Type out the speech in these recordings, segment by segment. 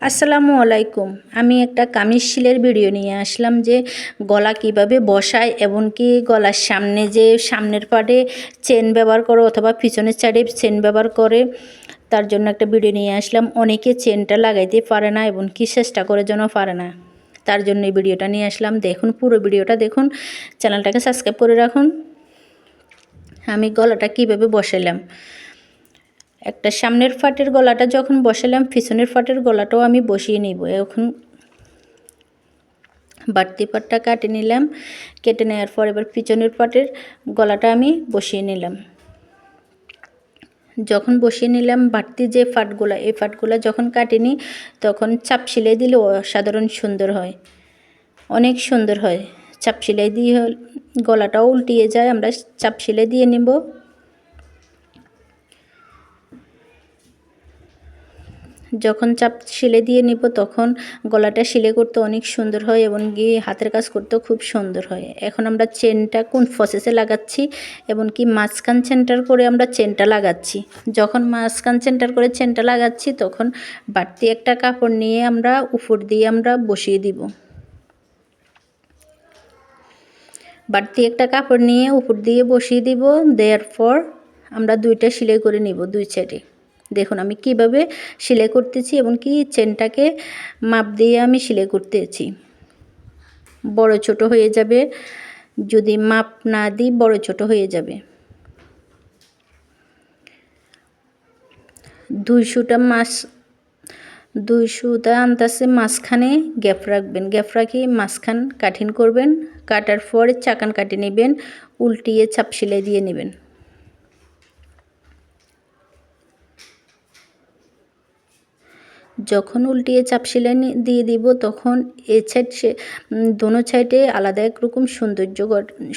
আসসালামু আলাইকুম। আমি একটা কামিজ শিলের ভিডিও নিয়ে আসলাম যে গলা কিভাবে বসায় এবং কি গলার সামনে যে সামনের পাটে চেন ব্যবহার করো অথবা পিছনের সাইডে চেন ব্যবহার করে তার জন্য একটা ভিডিও নিয়ে আসলাম। অনেকে চেনটা লাগাইতে পারে না এবং কি চেষ্টা করে যেন পারে না, তার জন্য এই ভিডিওটা নিয়ে আসলাম। দেখুন, পুরো ভিডিওটা দেখুন, চ্যানেলটাকে সাবস্ক্রাইব করে রাখুন। আমি গলাটা কিভাবে বসাইলাম, একটা সামনের ফাটের গলাটা যখন বসালাম, পিছনের ফাটের গলাটাও আমি বসিয়ে নিব। এখন বাড়তি পাটটা কেটে নিলাম, কেটে নেওয়ার পর এবার পিছনের পাটের গলাটা আমি বসিয়ে নিলাম। যখন বসিয়ে নিলাম, বাড়তি যে ফাটগুলা, এই ফাটগুলা যখন কাটিনি তখন চাপ সেলাই দিলে অসাধারণ সুন্দর হয়, অনেক সুন্দর হয়। চাপ সেলাই দিয়ে গলাটাও উল্টিয়ে যায়, আমরা চাপ সেলাই দিয়ে নেব। যখন চাপ সেলাই দিয়ে নিব তখন গলাটা সেলাই করতে অনেক সুন্দর হয় এবং কি হাতের কাজ করতেও খুব সুন্দর হয়। এখন আমরা চেনটা কোন প্রসেসে লাগাচ্ছি এবং কি মাঝখান সেন্টার করে আমরা চেনটা লাগাচ্ছি। যখন মাঝখান সেন্টার করে চেনটা লাগাচ্ছি তখন বাড়তি একটা কাপড় নিয়ে আমরা উপর দিয়ে আমরা বসিয়ে দিব। বাড়তি একটা কাপড় নিয়ে উপর দিয়ে বসিয়ে দিব, দেওয়ার পর আমরা দুইটা সেলাই করে নিব দুই সাইডে। দেখুন আমি কিভাবে সেলাই করতেছি এবং কি চেনটাকে মাপ দিয়ে আমি সেলাই করতেছি। বড় ছোট হয়ে যাবে, যদি মাপ না দিই বড় ছোট হয়ে যাবে। 200টা আন্দাজে মাঝখানে গ্যাপ রাখবেন, গ্যাপ রাখি মাঝখান কাটিং করবেন। কাটার পর চাকান কাটে নেবেন, উল্টিয়ে চাপ সেলাই দিয়ে নেবেন। যখন উল্টিয়ে চাপ সেলাই দিয়ে দিব তখন এ সাইড দোনো সাইডে আলাদা একরকম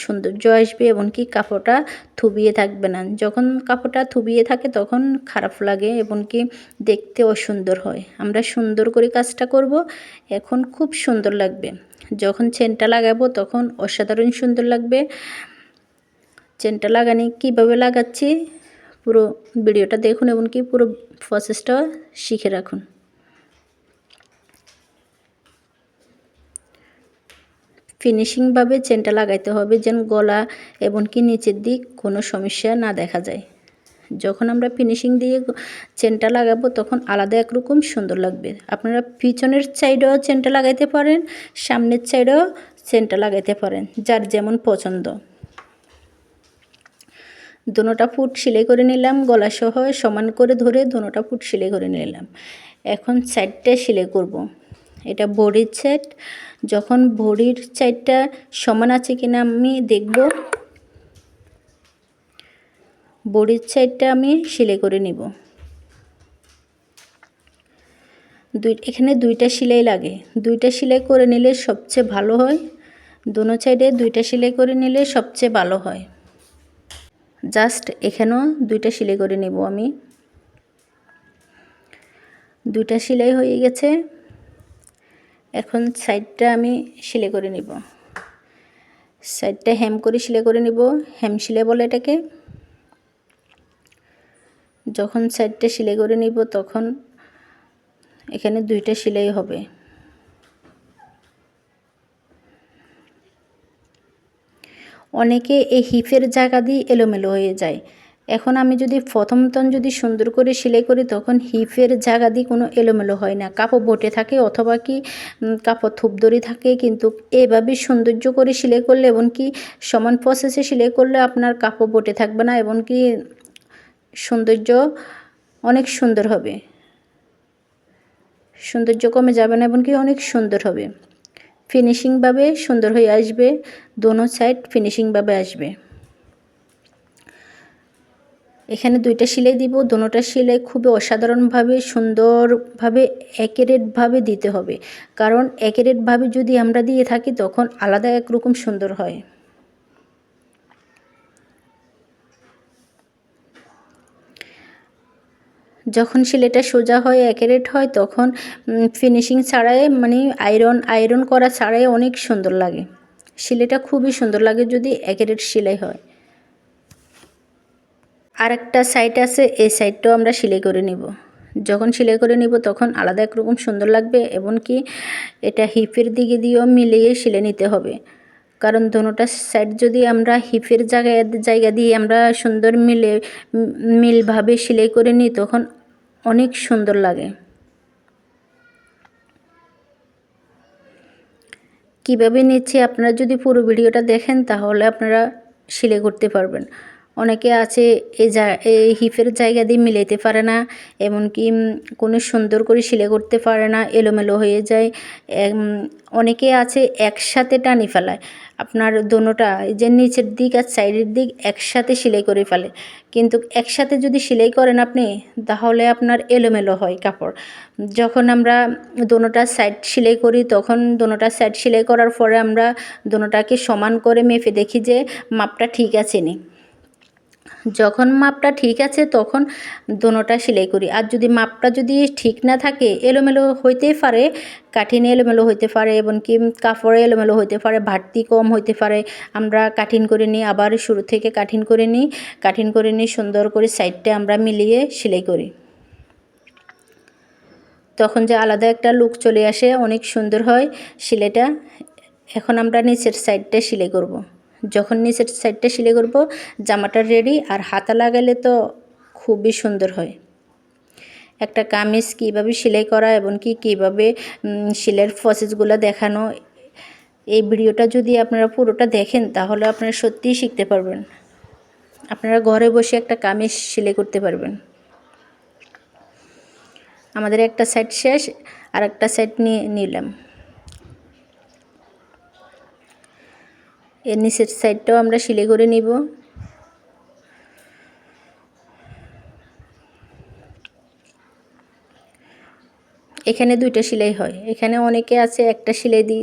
সৌন্দর্য আসবে এবং কি কাপড়টা থুবিয়ে থাকবে না। যখন কাপড়টা থুবিয়ে থাকে তখন খারাপ লাগে এবং কি দেখতে অসুন্দর হয়। আমরা সুন্দর করে কাজটা করব, এখন খুব সুন্দর লাগবে। যখন চেনটা লাগাবো তখন অসাধারণ সুন্দর লাগবে। চেনটা লাগানি কিভাবে লাগাচ্ছি পুরো ভিডিওটা দেখুন এবং কি পুরো প্রসেসটা শিখে রাখুন। ফিনিশিংভাবে চেনটা লাগাইতে হবে যেন গলা এবং কি নিচের দিক কোনো সমস্যা না দেখা যায়। যখন আমরা ফিনিশিং দিয়ে চেনটা লাগাবো তখন আলাদা একরকম সুন্দর লাগবে। আপনারা পিছনের সাইডেও চেনটা লাগাইতে পারেন, সামনের সাইডেও চেনটা লাগাইতে পারেন, যার যেমন পছন্দ। দোনোটা ফুট সেলাই করে নিলাম, গলা সহ সমান করে ধরে দোনোটা ফুট সেলাই করে নিলাম। এখন সাইডটা সেলাই করব। এটা বডির সাইড। যখন বডির সাইডটা সমান আছে কিনা আমি দেখব। বডির সাইডটা আমি সেলাই করে নিব। এখানে দুইটা সেলাই লাগে, দুইটা সেলাই করে নিলে সবচেয়ে ভালো হয়। দোনো সাইডে দুইটা সেলাই করে নিলে সবচেয়ে ভালো হয়। জাস্ট এখানেও দুইটা সেলাই করে নেব আমি। দুইটা সেলাই হয়ে গেছে, এখন সাইডটা আমি সেলাই করে নিব। সাইডটা হেম করে সেলাই করে নিব, হেম সেলাই বলে এটাকে। যখন সাইডটা সেলাই করে নিব তখন এখানে দুইটা সেলাই হবে। অনেকে এই হিপের জায়গা দিয়ে এলোমেলো হয়ে যায়। এখন আমি যদি প্রথমতন যদি সুন্দর করে সেলাই করি তখন হিপের জায়গা দিয়ে কোনো এলোমেলো হয় না, কাপড় বটে থাকে অথবা কি কাপড় থুপদড়ি থাকে। কিন্তু এভাবে সৌন্দর্য করে সেলাই করলে এবং কি সমান প্রসেসে সেলাই করলে আপনার কাপড় বটে থাকবে না এবং কি সৌন্দর্য অনেক সুন্দর হবে, সৌন্দর্য কমে যাবে না এবং কি অনেক সুন্দর হবে। ফিনিশিংভাবে সুন্দর হয়ে আসবে, দোনো সাইড ফিনিশিংভাবে আসবে। এখানে দুইটা সেলাই দিব, দোনোটা সেলাই খুবই অসাধারণভাবে সুন্দরভাবে অ্যাকুরেটভাবে দিতে হবে, কারণ অ্যাকুরেটভাবে যদি আমরা দিয়ে থাকি তখন আলাদা একরকম সুন্দর হয়। যখন সেলাইটা সোজা হয় অ্যাকুরেট হয় তখন ফিনিশিং ছাড়াই মানে আয়রন করা ছাড়াই অনেক সুন্দর লাগে। সেলাইটা খুবই সুন্দর লাগে যদি অ্যাকুরেট সেলাই হয়। আর একটা সাইড আছে, এই সাইডটাও আমরা সেলাই করে নেব। যখন সেলাই করে নিব তখন আলাদা একরকম সুন্দর লাগবে, এবং কি এটা হিপের দিকে দিয়েও মিলিয়ে সেলাই নিতে হবে। কারণ দোনোটা সাইড যদি আমরা হিপের জায়গা দিয়ে আমরা সুন্দর মিলভাবে সেলাই করে নিই তখন অনেক সুন্দর লাগে। কিভাবে নিচ্ছি আপনারা যদি পুরো ভিডিওটা দেখেন তাহলে আপনারা সেলাই করতে পারবেন। অনেকে আছে এই হিপের জায়গা দিয়ে মিলাইতে পারে না, এমনকি কোনো সুন্দর করে সেলাই করতে পারে না, এলোমেলো হয়ে যায়। অনেকে আছে একসাথে টানি ফেলায়, আপনার দোনোটা যে নিচের দিক আর সাইডের দিক একসাথে সেলাই করে ফেলে। কিন্তু একসাথে যদি সেলাই করেন আপনি তাহলে আপনার এলোমেলো হয় কাপড়। যখন আমরা দোনোটা সাইড সেলাই করি তখন দোনোটা সাইড সেলাই করার পরে আমরা দোনোটাকে সমান করে মেপে দেখি যে মাপটা ঠিক আছে নি। যখন মাপটা ঠিক আছে তখন দোনোটা সেলাই করি। আর যদি মাপটা যদি ঠিক না থাকে এলোমেলো হইতেই পারে, কাঠিন এলোমেলো হইতে পারে, এমনকি কাপড়ে এলোমেলো হইতে পারে, ভারী কম হইতে পারে। আমরা কাঠিন করে নিই, আবার শুরু থেকে কাঠিন করে নিই সুন্দর করে সাইডটা আমরা মিলিয়ে সেলাই করি। তখন যে আলাদা একটা লুক চলে আসে, অনেক সুন্দর হয় সেলাইটা। এখন আমরা নিচের সাইডটা সেলাই করব। যখন নিচের সাইডটা সেলাই করব জামাটা রেডি। আর হাতা লাগালে তো খুবই সুন্দর হয়। একটা কামিজ কীভাবে সেলাই করা এবং কীভাবে সেলাইয়ের প্রসেসগুলো দেখানো, এই ভিডিওটা যদি আপনারা পুরোটা দেখেন তাহলে আপনারা সত্যিই শিখতে পারবেন। আপনারা ঘরে বসে একটা কামিজ সেলাই করতে পারবেন। আমাদের একটা সাইড শেষ, আর একটা সাইড নিলাম। এর নিচের সাইডটাও আমরা সেলাই করে নিব। এখানে দুইটা সেলাই হয়। এখানে অনেকে আছে একটা সেলাই দিই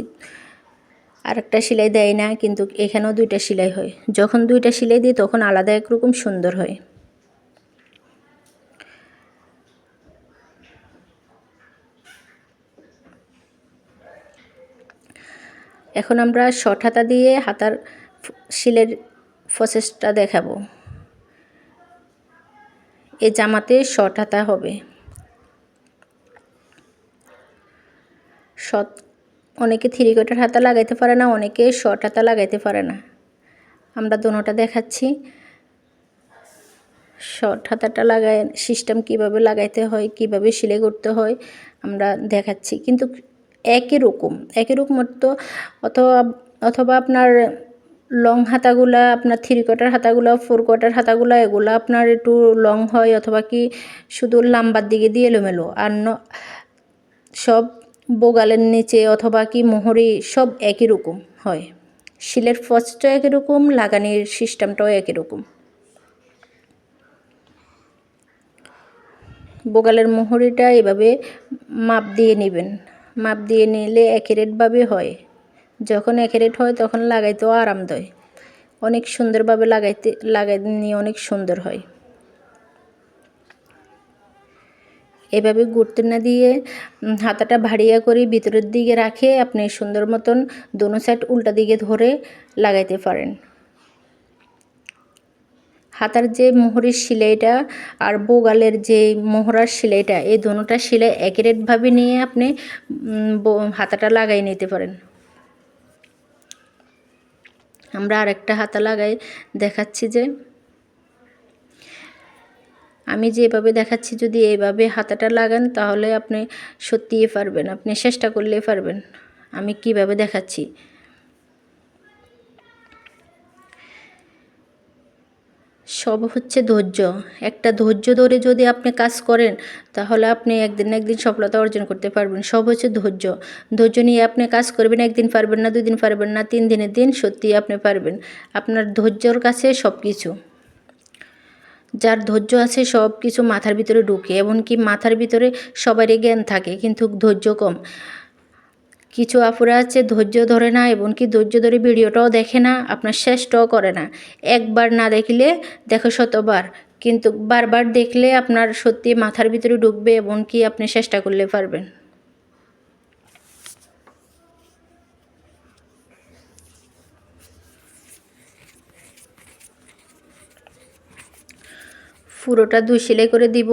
আর একটা সেলাই দেয় না, কিন্তু এখানেও দুইটা সেলাই হয়। যখন দুইটা সেলাই দিই তখন আলাদা একরকম সুন্দর হয়। এখন আমরা শর্ট হাতা দিয়ে হাতার সেলাইয়ের প্রসেসটা দেখাবো। এই জামাতে শর্ট হাতা হবে। অনেকে থ্রি কোয়ার্টার হাতা লাগাইতে পারে না, অনেকে শর্ট হাতা লাগাইতে পারে না। আমরা দোনোটা দেখাচ্ছি। শর্ট হাতাটা সিস্টেম কিভাবে লাগাইতে হয়, কিভাবে সেলাই করতে হয় আমরা দেখাচ্ছি। কিন্তু একই রকম তো অথবা আপনার লং হাতাগুলা, আপনার থ্রি কোয়ার্টার হাতাগুলা, ফোর কোয়ার্টার হাতাগুলা এগুলা আপনার একটু লং হয়, অথবা কি শুধু লাম্বার দিকে দিয়ে এলোমেলো। আর সব বোগালের নিচে অথবা কি মোহরি সব একই রকম হয়। সেলাইয়ের প্রসেসটাও একই রকম, লাগানির সিস্টেমটাও একই রকম। বোগালের মোহরিটা এভাবে মাপ দিয়ে নেবেন। মাপ দিয়ে নিলে অ্যাকুরেটভাবে হয়। যখন অ্যাকুরেট হয় তখন লাগাইতেও আরামদায়, অনেক সুন্দরভাবে লাগাই অনেক সুন্দর হয়। এভাবে গুঁড়তে না দিয়ে হাতাটা ভারিয়া করে ভিতরের দিকে রাখে আপনি সুন্দর মতন দোনো সাইড উল্টা দিকে ধরে লাগাইতে পারেন। হাতার যে মোহরের সেলাইটা আর বোগালের যে মোহরার সেলাইটা, এই দোনোটা সেলাই অ্যাকুরেটভাবে নিয়ে আপনি হাতাটা লাগাই নিতে পারেন। আমরা আরেকটা হাতা লাগাই দেখাচ্ছি। যে আমি যেভাবে দেখাচ্ছি যদি এইভাবে হাতাটা লাগান তাহলে আপনি সত্যিই পারবেন, আপনি চেষ্টা করলেই পারবেন। আমি কিভাবে দেখাচ্ছি। সব হচ্ছে ধৈর্য। একটা ধৈর্য ধরে যদি আপনি কাজ করেন তাহলে আপনি একদিন না একদিন সফলতা অর্জন করতে পারবেন। সব হচ্ছে ধৈর্য। ধৈর্য নিয়ে আপনি কাজ করবেন, একদিন পারবেন না, 2 দিন পারবেন না, 3 দিনের দিন সত্যিই আপনি পারবেন। আপনার ধৈর্যর কাছে সব কিছু। যার ধৈর্য আছে সব কিছু মাথার ভিতরে ঢুকে, এমনকি মাথার ভিতরে সবারই জ্ঞান থাকে কিন্তু ধৈর্য কম। কিছু আপুরা আছে ধৈর্য ধরে না, এমনকি ধৈর্য ধরে ভিডিওটাও দেখে না, আপনার শেষটাও করে না। একবার না দেখলে দেখো শতবার, কিন্তু বারবার দেখলে আপনার সত্যি মাথার ভিতরে ঢুকবে, এমনকি আপনি চেষ্টা করলে পারবেন। পুরোটা 2 সেলাই করে দিব।